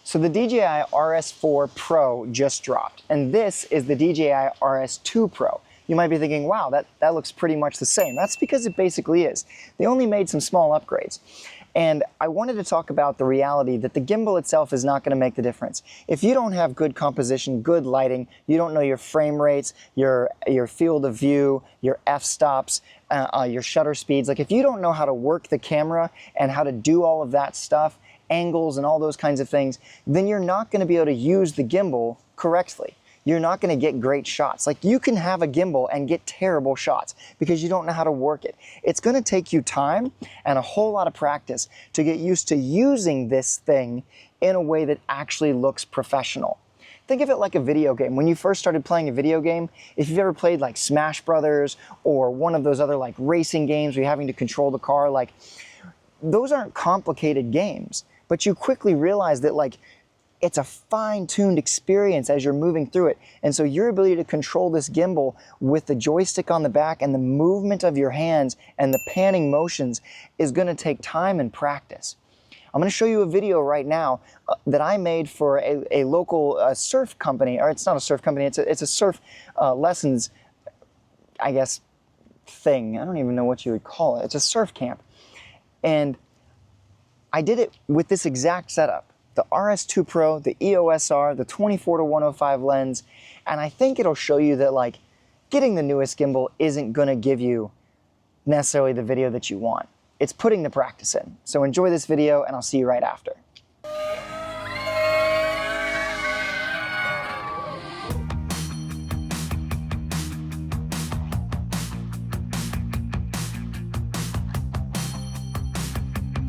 So the DJI RS4 Pro just dropped, and this is the DJI RS2 Pro. You might be thinking, wow, that looks pretty much the same. That's because it basically is. They only made some small upgrades. And I wanted to talk about the reality that the gimbal itself is not going to make the difference. If you don't have good composition, good lighting, you don't know your frame rates, your field of view, your f-stops, your shutter speeds, like if you don't know how to work the camera and how to do all of that stuff, angles and all those kinds of things, then you're not going to be able to use the gimbal correctly. You're not going to get great shots. Like you can have a gimbal and get terrible shots because you don't know how to work it. It's going to take you time and a whole lot of practice to get used to using this thing in a way that actually looks professional. Think of it like a video game. When you first started playing a video game, if you've ever played like Smash Brothers or one of those other like racing games where you're having to control the car, like those aren't complicated games. But you quickly realize that like it's a fine-tuned experience as you're moving through it. And so your ability to control this gimbal with the joystick on the back and the movement of your hands and the panning motions is going to take time and practice. I'm going to show you a video right now that I made for a local surf company, or it's not a surf company, it's a surf lessons, I guess, thing. I don't even know what you would call it. It's a surf camp. And I did it with this exact setup, the RS2 Pro, the EOS R, the 24-105 lens, and I think it'll show you that like getting the newest gimbal isn't gonna give you necessarily the video that you want. It's putting the practice in. So enjoy this video and I'll see you right after.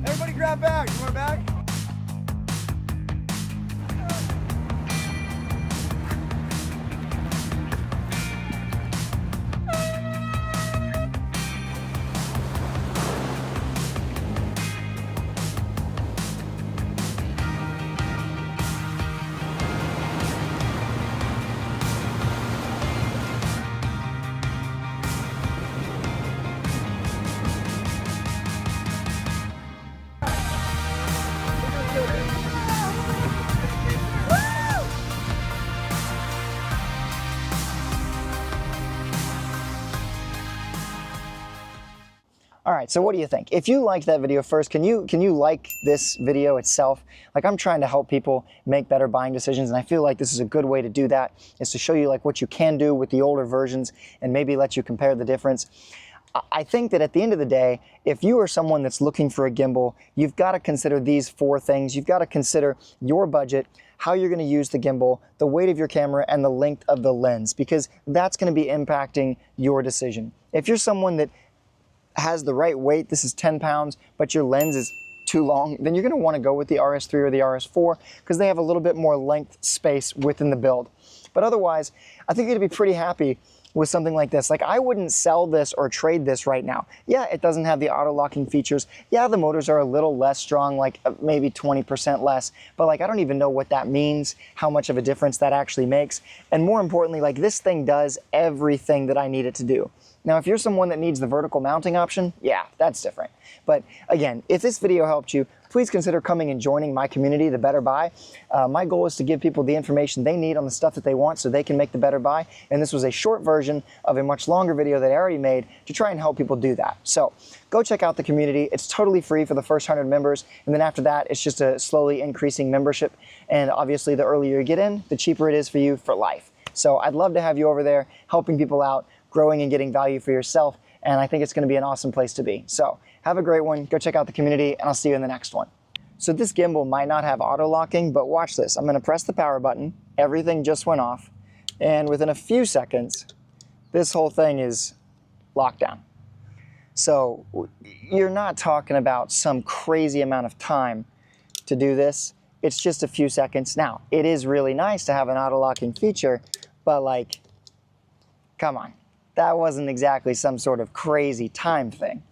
Everybody grab bags. You want a bag? All right, so what do you think? If you liked that video first, can you like this video itself? Like I'm trying to help people make better buying decisions, and I feel like this is a good way to do that, is to show you like what you can do with the older versions and maybe let you compare the difference. I think that at the end of the day, if you are someone that's looking for a gimbal, you've got to consider these 4 things. You've got to consider your budget, how you're going to use the gimbal, the weight of your camera, and the length of the lens, because that's going to be impacting your decision. If you're someone that has the right weight, this is 10 pounds, but your lens is too long, then you're going to want to go with the RS3 or the RS4 because they have a little bit more length space within the build. But otherwise, I think you're going to be pretty happy with something like this. Like I wouldn't sell this or trade this right now. Yeah, it doesn't have the auto locking features. Yeah, the motors are a little less strong, like maybe 20% less, but like I don't even know what that means, how much of a difference that actually makes. And more importantly, like this thing does everything that I need it to do. Now, if you're someone that needs the vertical mounting option, yeah, that's different. But again, if this video helped you, please consider coming and joining my community, The Better Buy. My goal is to give people the information they need on the stuff that they want so they can make the better buy. And this was a short version of a much longer video that I already made to try and help people do that. So go check out the community. It's totally free for the first 100 members. And then after that, it's just a slowly increasing membership. And obviously, the earlier you get in, the cheaper it is for you for life. So I'd love to have you over there helping people out, growing and getting value for yourself. And I think it's going to be an awesome place to be. So have a great one. Go check out the community, and I'll see you in the next one. So this gimbal might not have auto locking, but watch this. I'm going to press the power button. Everything just went off. And within a few seconds, this whole thing is locked down. So you're not talking about some crazy amount of time to do this. It's just a few seconds. Now, it is really nice to have an auto locking feature, but like, come on. That wasn't exactly some sort of crazy time thing.